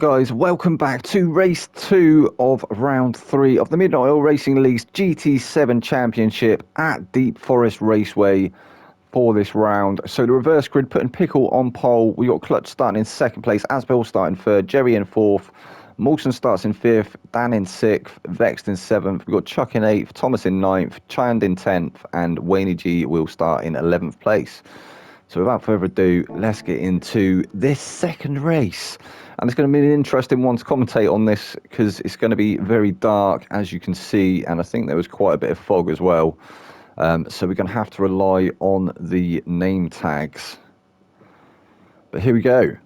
Guys, welcome back to race 2 of round 3 of the Midnight Oil Racing League's GT7 Championship at Deep Forest Raceway for this round. So the reverse grid putting Pickle on pole. We got Clutch starting in second place, Asbel starting third, Jerry in fourth, Mawson starts in fifth, Dan in sixth, Vexed in seventh. We've got Chuck in eighth, Thomas in ninth, Chand in 10th, and Wayne G will start in 11th place. So without further ado, let's get into this second race. And it's going to be an interesting one to commentate on this because it's going to be very dark, as you can see, and I think there was quite a bit of fog as well. So we're going to have to rely on the name tags. But here we go.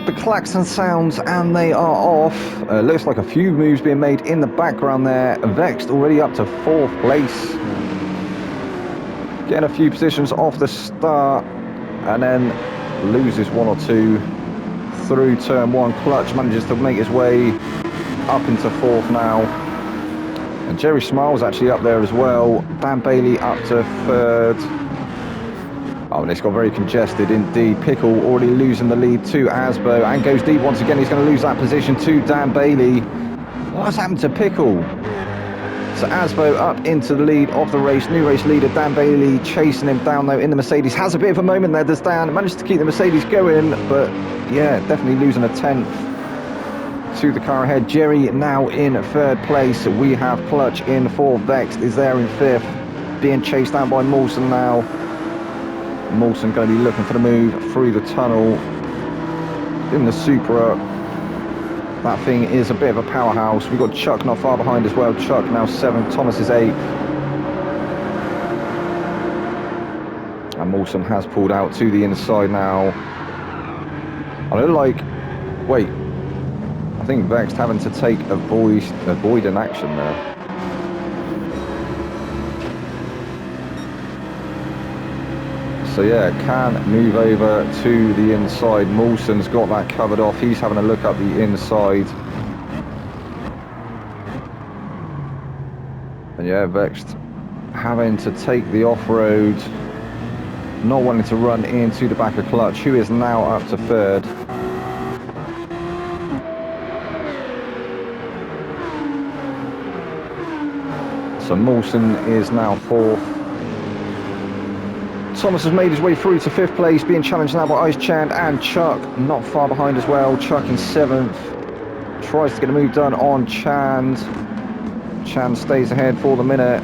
The klaxon sounds and they are off. Looks like a few moves being made in the background there. Vexed already up to 4th place. Getting a few positions off the start and then loses one or two through turn 1. Clutch manages to make his way up into 4th now. And Jerry Smiles actually up there as well. Dan Bailey up to 3rd. Oh, and it's got very congested indeed. Pickle already losing the lead to Asbo and goes deep once again. He's going to lose that position to Dan Bailey. What's happened to Pickle? So Asbo up into the lead of the race. New race leader Dan Bailey chasing him down though in the Mercedes. Has a bit of a moment there, does Dan. Managed to keep the Mercedes going, but yeah, definitely losing a 10th to the car ahead. Jerry now in 3rd place. We have Clutch in 4th. Vexed is there in 5th. Being chased down by Mawson now. Mawson going to be looking for the move through the tunnel in the Supra. That thing is a bit of a powerhouse. We've got Chuck not far behind as well. Chuck now 7th, Thomas is 8th. And Mawson has pulled out to the inside now. I look like, wait, I think Vexed having to take avoid an action there. So yeah, can move over to the inside. Mawson's got that covered off. He's having a look up the inside. And yeah, Vexed having to take the off-road. Not wanting to run into the back of Clutch, who is now up to 3rd. So Mawson is now 4th. Thomas has made his way through to 5th place, being challenged now by Ice Chand and Chuck, not far behind as well. Chuck in 7th, tries to get a move done on Chand. Chand stays ahead for the minute.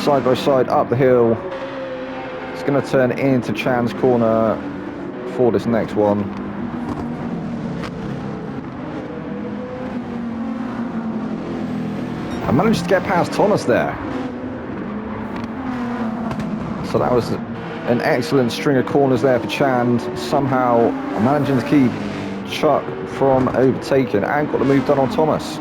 Side by side up the hill. It's going to turn into Chand's corner for this next one. I managed to get past Thomas there. So that was an excellent string of corners there for Chand. Somehow managing to keep Chuck from overtaking and got the move done on Thomas.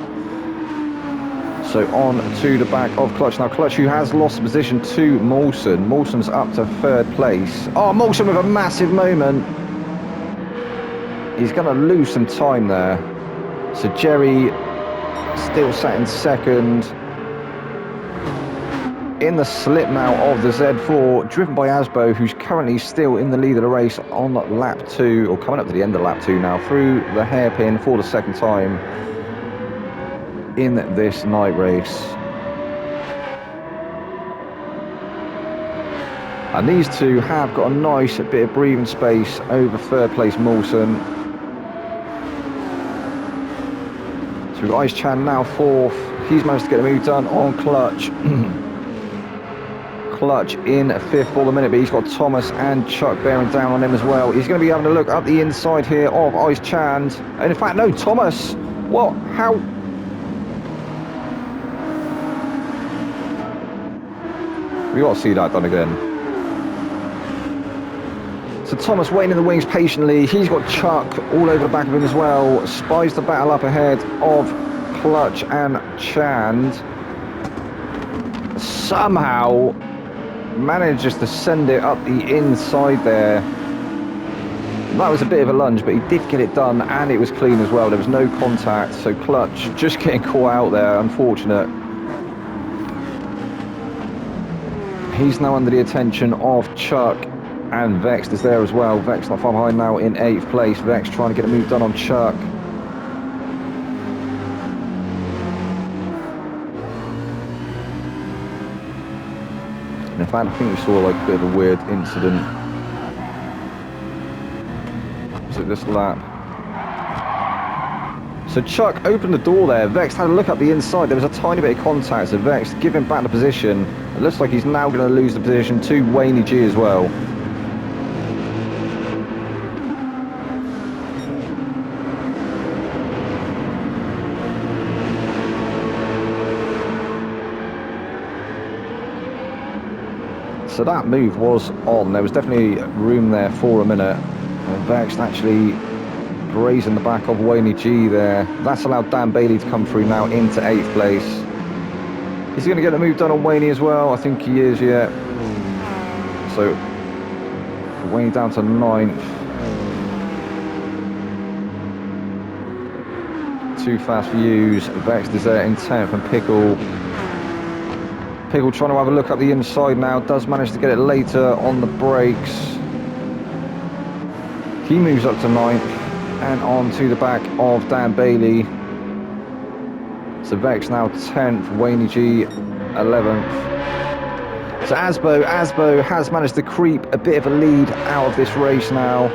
So on to the back of Clutch. Now Clutch, who has lost the position to Mawson. Mawson's up to 3rd place. Oh, Mawson with a massive moment. He's going to lose some time there. So Jerry still sat in 2nd. In the slip now of the Z4, driven by Asbo, who's currently still in the lead of the race on lap 2, or coming up to the end of lap 2 now, through the hairpin for the 2nd time in this night race. And these two have got a nice bit of breathing space over 3rd place Mawson. So we've got Ice Chan now 4th. He's managed to get a move done on Clutch. Clutch in 5th for the minute, but he's got Thomas and Chuck bearing down on him as well. He's going to be having a look up the inside here of Ice Chand. And in fact, no, Thomas. What? How? We got to see that done again. So Thomas waiting in the wings patiently. He's got Chuck all over the back of him as well. Spies the battle up ahead of Clutch and Chand. Somehow manages to send it up the inside there. That was a bit of a lunge, but he did get it done, and it was clean as well. There was no contact, so Clutch just getting caught out there, unfortunate. He's now under the attention of Chuck, and Vex is there as well. Vex not far behind now in 8th place. Vex trying to get a move done on Chuck. And in fact, I think we saw like a bit of a weird incident. Was it this lap? So Chuck opened the door there. Vex had a look up the inside. There was a tiny bit of contact, so Vex giving back the position. It looks like he's now going to lose the position to Wayne G as well. So that move was on. There was definitely room there for a minute. And Vex actually grazing the back of Wayne G there. That's allowed Dan Bailey to come through now into 8th place. Is he going to get the move done on Wayne as well? I think he is, yeah. So Wayne down to 9th. Too fast for use. Vex is there in 10th, and Pickle trying to have a look up the inside now. Does manage to get it later on the brakes. He moves up to 9th. And on to the back of Dan Bailey. So Vex now 10th, Wayne G 11th. So Asbo has managed to creep a bit of a lead out of this race now.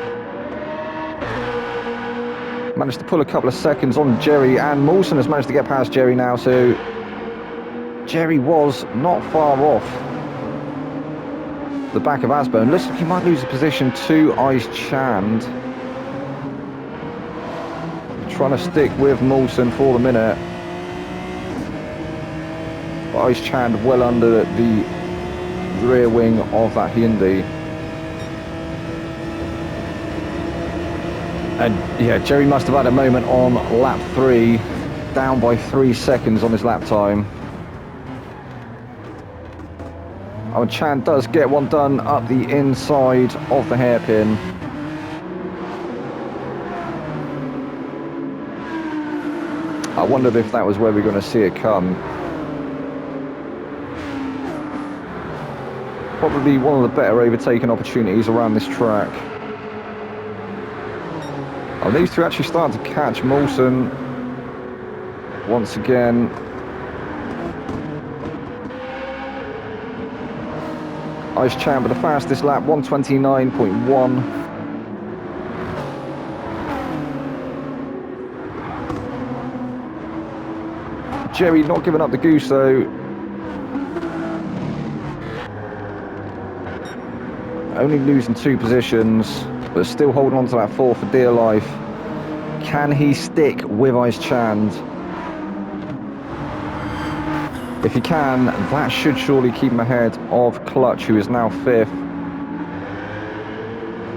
Managed to pull a couple of seconds on Jerry, and Mawson has managed to get past Jerry now, so Jerry was not far off the back of Asbo. And looks like he might lose the position to Ice Chand. Trying to stick with Mawson for the minute. But Ice Chand well under the rear wing of that Hyundai. And yeah, Jerry must have had a moment on lap 3, down by 3 seconds on his lap time. Oh, Chand does get one done up the inside of the hairpin. I wondered if that was where we're going to see it come. Probably one of the better overtaking opportunities around this track. Oh, these two actually starting to catch Mawson once again. Ice Chamber, the fastest lap, 129.1. Jerry not giving up the goose though. Only losing 2 positions, but still holding on to that 4 for dear life. Can he stick with Ice Chand? If he can, that should surely keep him ahead of Clutch, who is now 5th.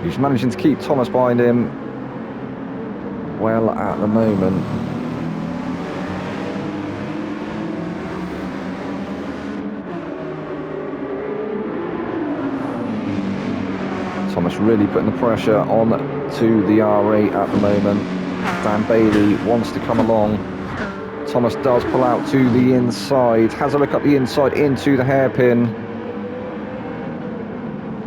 He's managing to keep Thomas behind him well at the moment. Thomas really putting the pressure on to the R8 at the moment. Dan Bailey wants to come along. Thomas does pull out to the inside, has a look up the inside into the hairpin,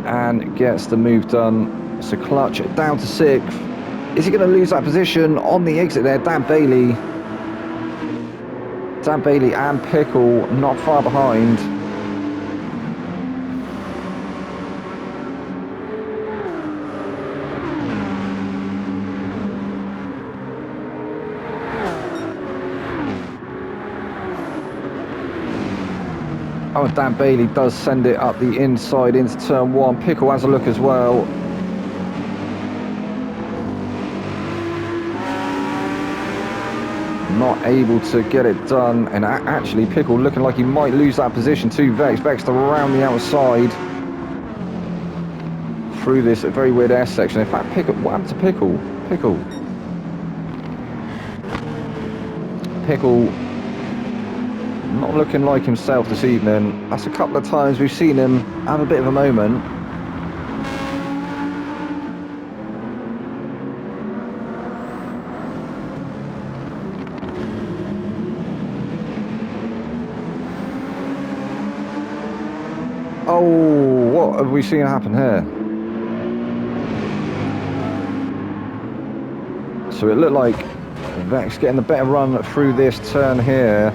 and gets the move done. So Clutch down to 6th. Is he going to lose that position on the exit there? Dan Bailey and Pickle not far behind. Oh, and Dan Bailey does send it up the inside into turn 1. Pickle has a look as well. Not able to get it done, and actually Pickle looking like he might lose that position to Vex. Vex around the outside through this very weird S section. In fact, Pickle, what happened to Pickle? Pickle not looking like himself this evening. That's a couple of times we've seen him have a bit of a moment. Oh, what have we seen happen here? So it looked like Vex getting the better run through this turn here.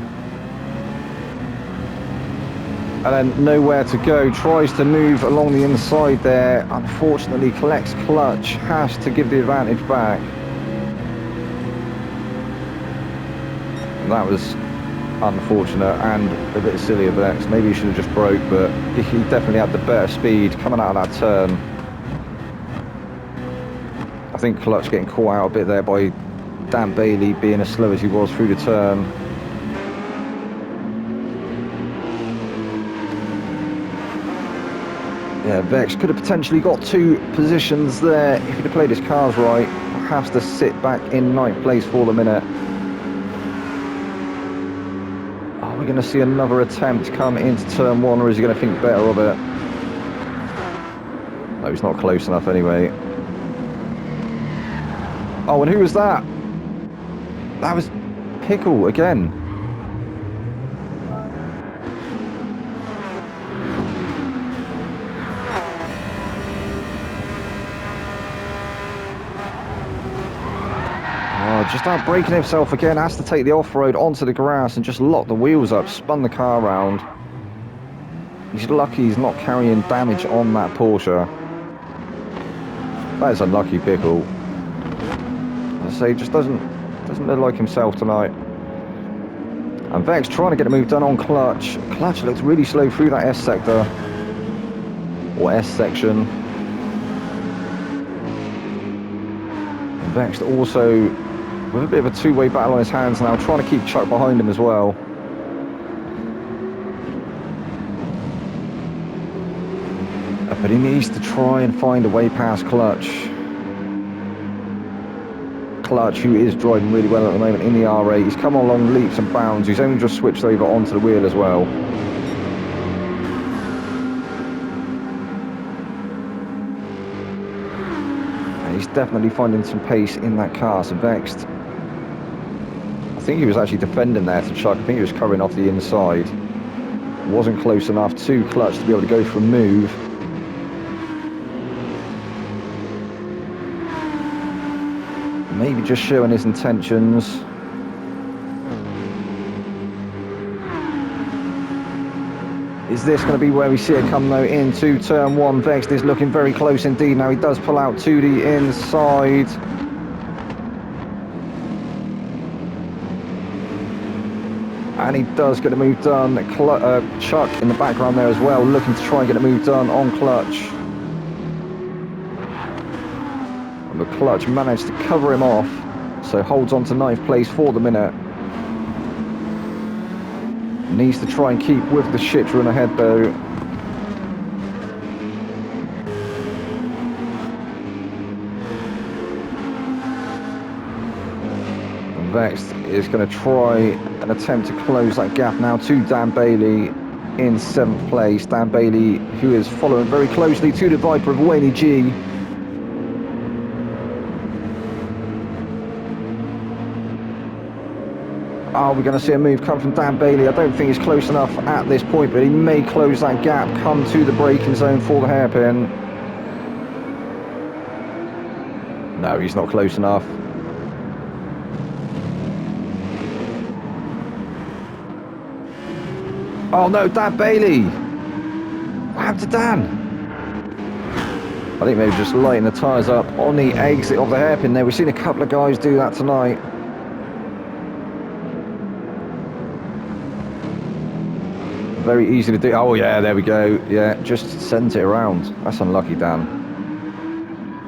And then nowhere to go, tries to move along the inside there. Unfortunately, collects clutch, has to give the advantage back. And that was unfortunate and a bit silly of Vex. Maybe he should have just broke, but he definitely had the better speed coming out of that turn. I think clutch getting caught out a bit there by Dan Bailey being as slow as he was through the turn. Yeah, Vex could have potentially got 2 positions there if he'd have played his cars right. Has to sit back in 9th place for the minute. Are we going to see another attempt come into turn 1, or is he going to think better of it? No, he's not close enough anyway. Oh, and who was that? That was Pickle again. Just out braking himself again, has to take the off-road onto the grass and just lock the wheels up, spun the car around. He's lucky he's not carrying damage on that Porsche. That is unlucky, Pickle. As I say, just doesn't look like himself tonight. And Vex trying to get a move done on clutch. Clutch looks really slow through that S sector, or S section. And Vex also with a bit of a two-way battle on his hands now, trying to keep Chuck behind him as well. But he needs to try and find a way past Clutch. Clutch, who is driving really well at the moment in the R8. He's come along leaps and bounds. He's only just switched over onto the wheel as well. And he's definitely finding some pace in that car, so Vexed. I think he was actually defending there to Chuck. I think he was covering off the inside. Wasn't close enough to Clutch to be able to go for a move. Maybe just showing his intentions. Is this going to be where we see it come though into turn 1? Vexed is looking very close indeed. Now he does pull out to the inside. And he does get a move done. Chuck in the background there as well, looking to try and get a move done on Clutch. And the Clutch managed to cover him off, so holds on to 9th place for the minute. Needs to try and keep with the shit run ahead though. Vexed is going to try and attempt to close that gap now to Dan Bailey in 7th place. Dan Bailey, who is following very closely to the Viper of Wayne G. Are we going to see a move come from Dan Bailey? I don't think he's close enough at this point, but he may close that gap, come to the braking zone for the hairpin. No, he's not close enough. Oh no, Dan Bailey! What happened to Dan? I think maybe just lighting the tyres up on the exit of the hairpin there. We've seen a couple of guys do that tonight. Very easy to do. Oh yeah, there we go. Yeah, just sent it around. That's unlucky, Dan.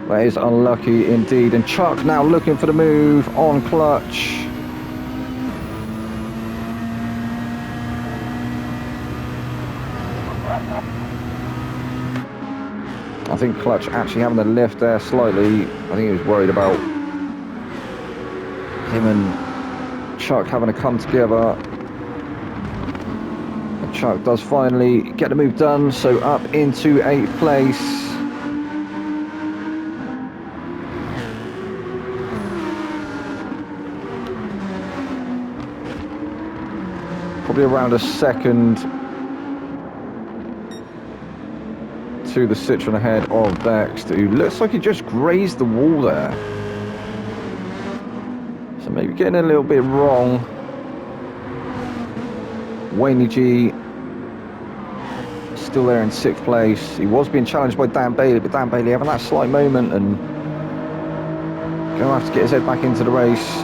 That is unlucky indeed. And Chuck now looking for the move on Clutch. I think Clutch actually having the lift there slightly. I think he was worried about him and Chuck having to come together. And Chuck does finally get the move done, so up into 8th place. Probably around a second into the Citroen ahead of Bext, who looks like he just grazed the wall there. So maybe getting a little bit wrong. Wayne G still there in 6th place. He was being challenged by Dan Bailey, but Dan Bailey having that slight moment and going to have to get his head back into the race.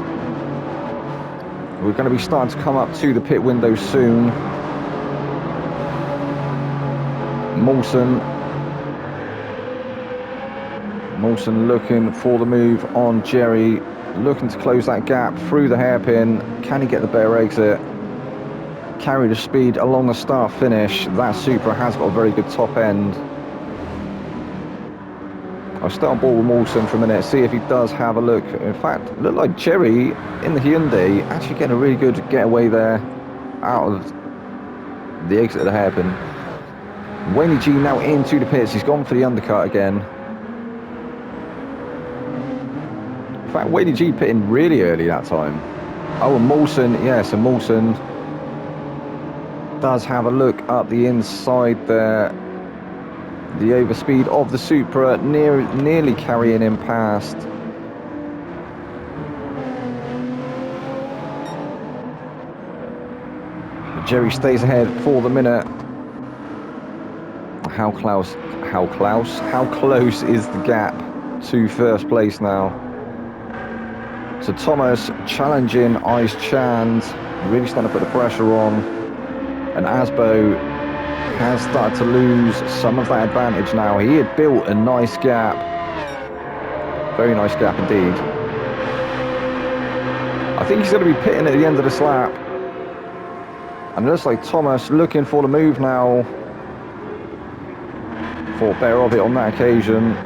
We're going to be starting to come up to the pit window soon. Mawson looking for the move on Jerry, looking to close that gap through the hairpin. Can he get the better exit? Carry the speed along the start finish. That Supra has got a very good top end. I'll stay on board with Mawson for a minute, see if he does have a look. In fact, it looked like Jerry in the Hyundai actually getting a really good getaway there out of the exit of the hairpin. Wayne G now into the pits. He's gone for the undercut again. In fact, Wayne G pitting really early that time. Oh, and Mawson, yes, and Mawson does have a look up the inside there. The overspeed of the Supra nearly carrying him past. Jerry stays ahead for the minute. How close is the gap to first place now? So Thomas challenging Ice Chand, really starting to put the pressure on, and Asbo has started to lose some of that advantage now. He had built a nice gap, very nice gap indeed. I think he's going to be pitting at the end of this lap, and it looks like Thomas looking for the move now. Thought better of it on that occasion.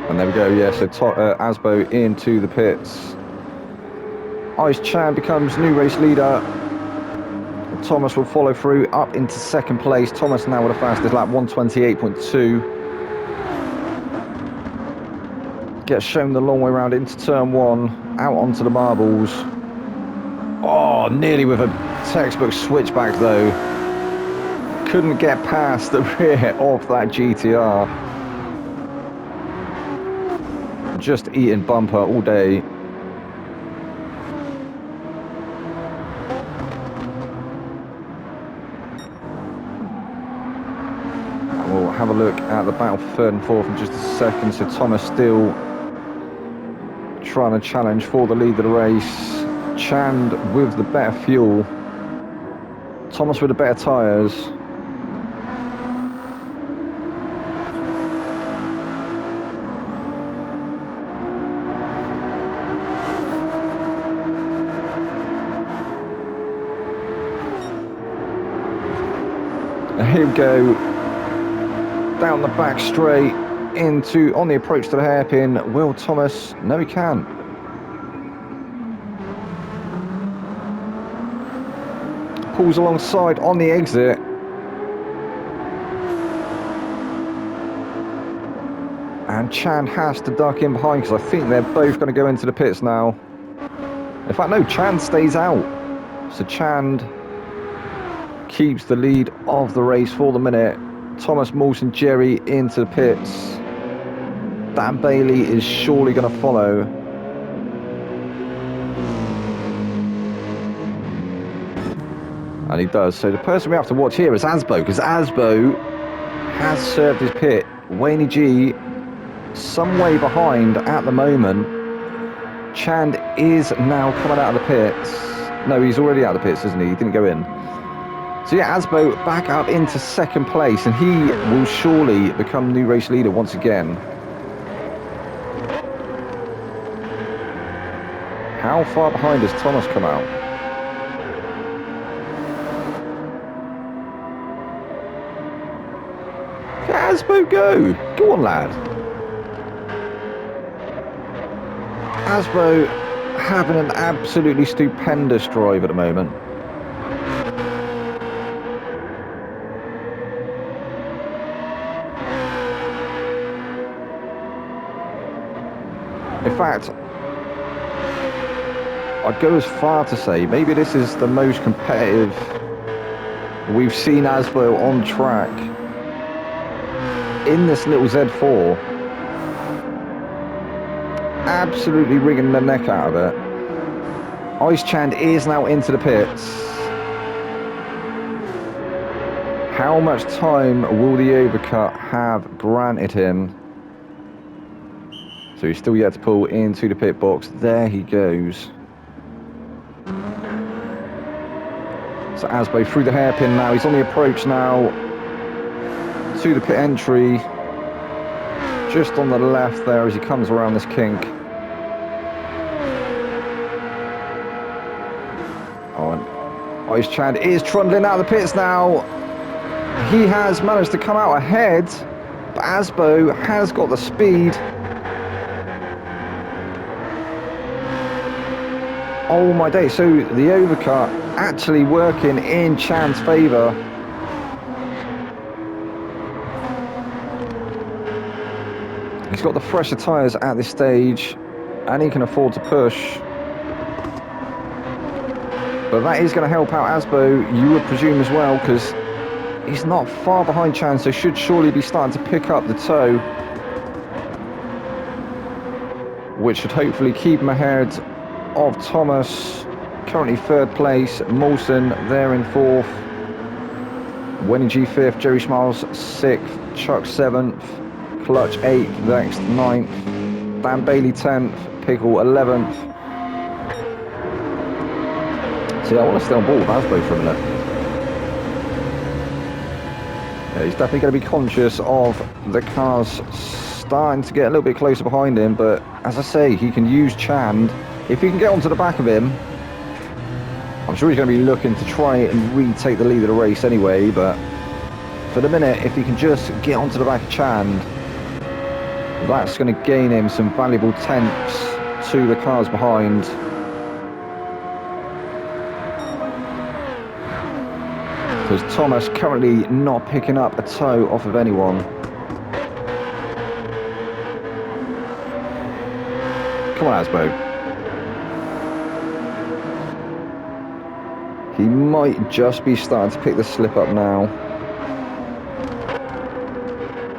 And there we go, yeah, so Asbo into the pits. Ice Chan becomes new race leader. Thomas will follow through up into 2nd place. Thomas now with the fastest lap, 128.2. Gets shown the long way around into turn 1, out onto the marbles. Oh, nearly with a textbook switchback though. Couldn't get past the rear of that GTR. Just eating bumper all day. We'll have a look at the battle for 3rd and 4th in just a second. So Thomas still trying to challenge for the lead of the race. Chand with the better fuel. Thomas with the better tyres. Here we go, down the back straight into on the approach to the hairpin. Will Thomas? No, he can't. Pulls alongside on the exit. And Chan has to duck in behind because I think they're both going to go into the pits now. In fact, no, Chan stays out. So Chan keeps the lead of the race for the minute. Thomas, Mawson, Jerry into the pits. Dan Bailey is surely going to follow. And he does. So the person we have to watch here is Asbo, because Asbo has served his pit. Wayne G some way behind at the moment. Chand is now coming out of the pits. No, he's already out of the pits, isn't he? He didn't go in. So yeah, Asbo back up into 2nd place, and he will surely become new race leader once again. How far behind has Thomas come out? Let Asbo go! Go on, lad. Asbo having an absolutely stupendous drive at the moment. In fact, I'd go as far to say maybe this is the most competitive we've seen Asbo on track in this little Z4. Absolutely wringing the neck out of it. Ice Chand is now into the pits. How much time will the overcut have granted him? So he's still yet to pull into the pit box. There he goes. So Asbo through the hairpin now. He's on the approach now to the pit entry. Just on the left there as he comes around this kink. Oh, and Ice Chand is trundling out of the pits now. He has managed to come out ahead, but Asbo has got the speed. Oh my day, so the overcut actually working in Chand's favour. He's got the fresher tyres at this stage and he can afford to push. But that is going to help out Asbo, you would presume as well, because he's not far behind Chand, so should surely be starting to pick up the toe, which should hopefully keep him ahead of Thomas, currently third place, Mawson there in fourth, Wenny G fifth, Jerry Smiles sixth, Chuck seventh, Clutch eighth, Vex ninth, Dan Bailey 10th, Pickle 11th. See, I want to stay on board with Asbo for a minute. Yeah, he's definitely going to be conscious of the cars starting to get a little bit closer behind him, but as I say, he can use Chand. If he can get onto the back of him, I'm sure he's going to be looking to try and retake the lead of the race anyway, but for the minute, if he can just get onto the back of Chand, that's going to gain him some valuable tenths to the cars behind. Because Thomas currently not picking up a toe off of anyone. Come on, Asbo. He might just be starting to pick the slip up now.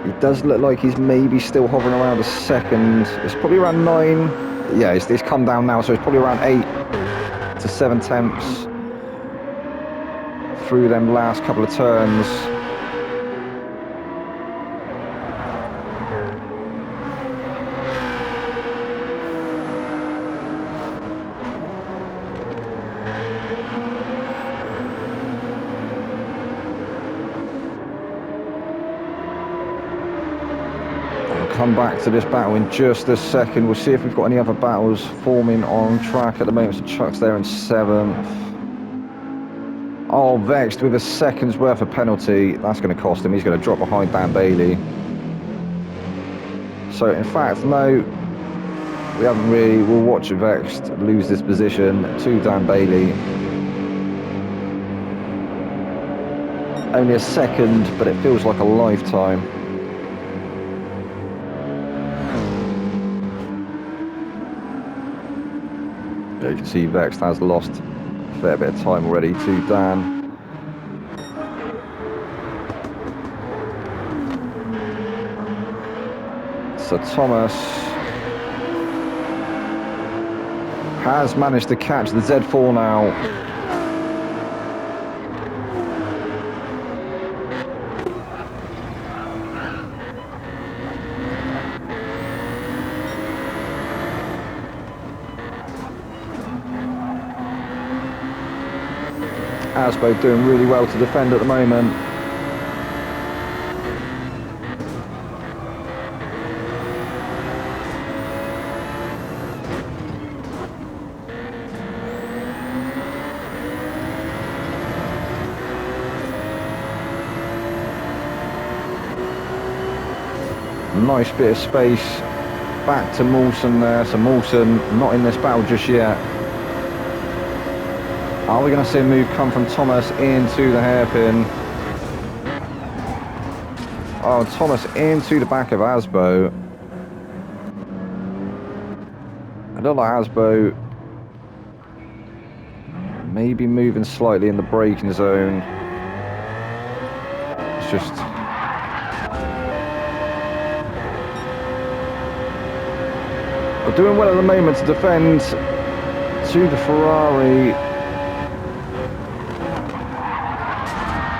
He does look like he's maybe still hovering around a second. It's probably around 9. Yeah, it's come down now, so it's probably around 8 to 7 tenths through them last couple of turns. Come back to this battle in just a second. We'll see if we've got any other battles forming on track at the moment. So Chuck's there in 7th. Oh, Vexed with a second's worth of penalty. That's going to cost him. He's going to drop behind Dan Bailey. So in fact, no, we haven't really. We'll watch Vexed lose this position to Dan Bailey. Only a second, but it feels like a lifetime. You can see Vex has lost a fair bit of time already to Dan. So Thomas has managed to catch the Z4 now. Asbo doing really well to defend at the moment. Nice bit of space back to Mawson there. So Mawson not in this battle just yet. Are we going to see a move come from Thomas into the hairpin? Oh, Thomas into the back of Asbo. I don't like Asbo maybe moving slightly in the braking zone. It's just... we're doing well at the moment to defend to the Ferrari.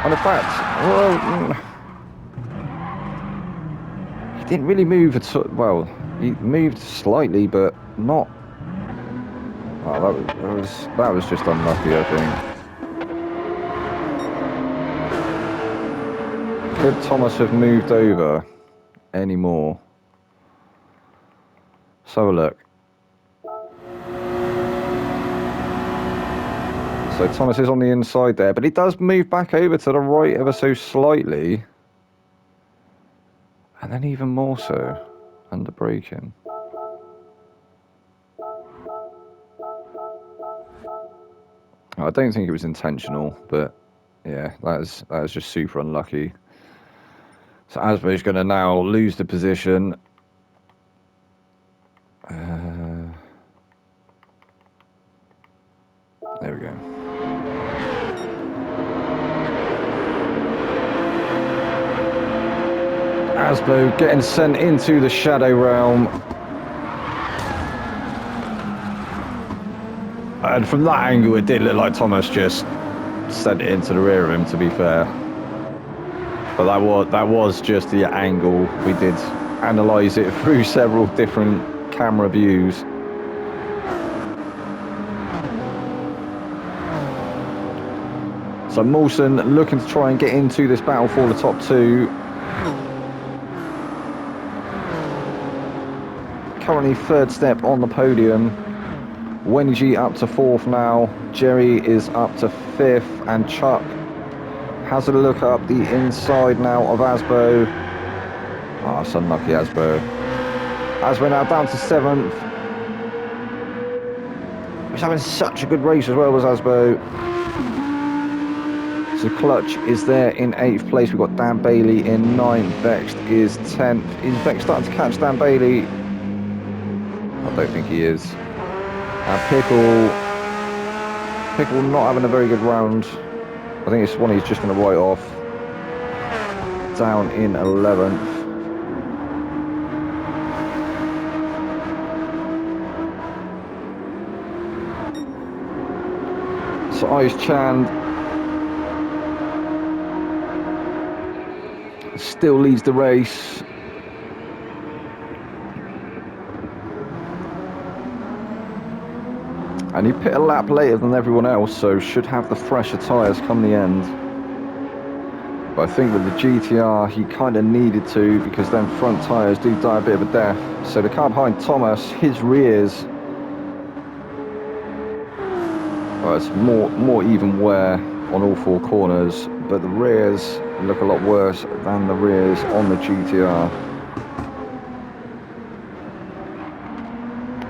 And in fact, well, he didn't really move at all. Well, he moved slightly, but not... oh, that was just unlucky, I think. Could Thomas have moved over any more? So look. So Thomas is on the inside there, but he does move back over to the right ever so slightly. And then even more so, under braking. I don't think it was intentional, but yeah, that is just super unlucky. So Asbo's going to now lose the position. There we go. Asbo getting sent into the shadow realm. And from that angle, it did look like Thomas just sent it into the rear of him, to be fair. But that was just the angle. We did analyse it through several different camera views. So Mawson looking to try and get into this battle for the top two. Currently third step on the podium. Wenji up to fourth now. Jerry is up to fifth, and Chuck has a look up the inside now of Asbo. Ah, it's unlucky, Asbo. Asbo now down to seventh. He's having such a good race as well as Asbo. So Clutch is there in 8th place. We've got Dan Bailey in 9th. Vext is 10th. Is Vext starting to catch Dan Bailey? I don't think he is. Pickle not having a very good round. I think it's one he's just going to write off. Down in 11th. So Ice Chan still leads the race. And he pit a lap later than everyone else, so should have the fresher tyres come the end. But I think with the GTR, he kind of needed to, because then front tyres do die a bit of a death. So the car behind Thomas, his rears, well, it's more even wear on all four corners, but the rears look a lot worse than the rears on the GTR.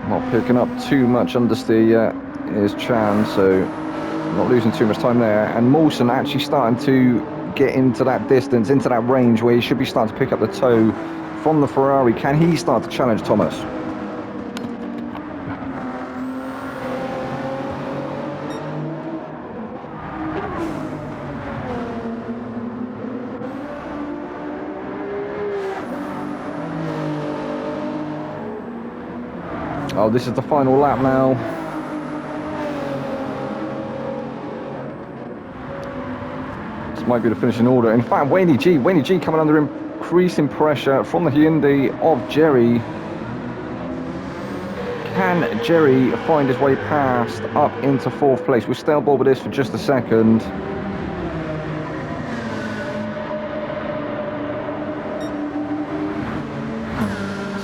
Not picking up too much understeer yet is Chan, so not losing too much time there. And Mawson actually starting to get into that distance, into that range where he should be starting to pick up the toe from the Ferrari. Can he start to challenge Thomas? Oh, this is the final lap now. This might be the finishing order. In fact, Wayne G coming under increasing pressure from the Hyundai of Jerry. Can Jerry find his way past up into fourth place? We'll stay on board with this for just a second.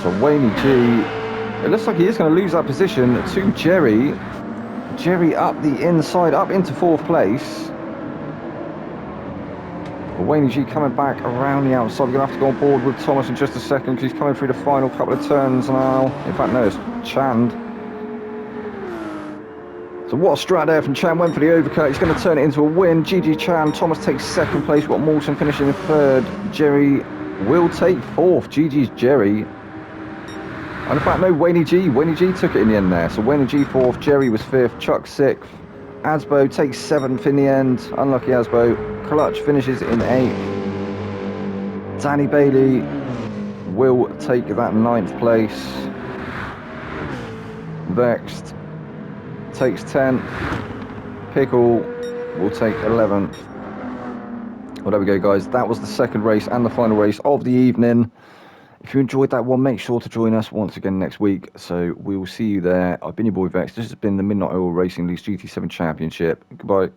So Wayne G, it looks like he is going to lose that position to Jerry. Jerry up the inside, up into fourth place. But Wayne G coming back around the outside. We're going to have to go on board with Thomas in just a second because he's coming through the final couple of turns now. In fact, no, it's Chand. So what a strat there from Chan. Went for the overcut. He's going to turn it into a win. GG Chan. Thomas takes second place. We've got Mawson finishing in third. Jerry will take fourth. GG's Jerry. And in fact, no, Wayne G took it in the end there. So Wayne G fourth, Jerry was fifth, Chuck sixth, Asbo takes 7th in the end. Unlucky Asbo. Clutch finishes in 8th. Danny Bailey will take that 9th place. Vexed takes 10th. Pickle will take 11th. Well, there we go, guys. That was the second race and the final race of the evening. If you enjoyed that one, make sure to join us once again next week. So we will see you there. I've been your boy Vex. This has been the Midnight Oil Racing League's GT7 Championship. Goodbye.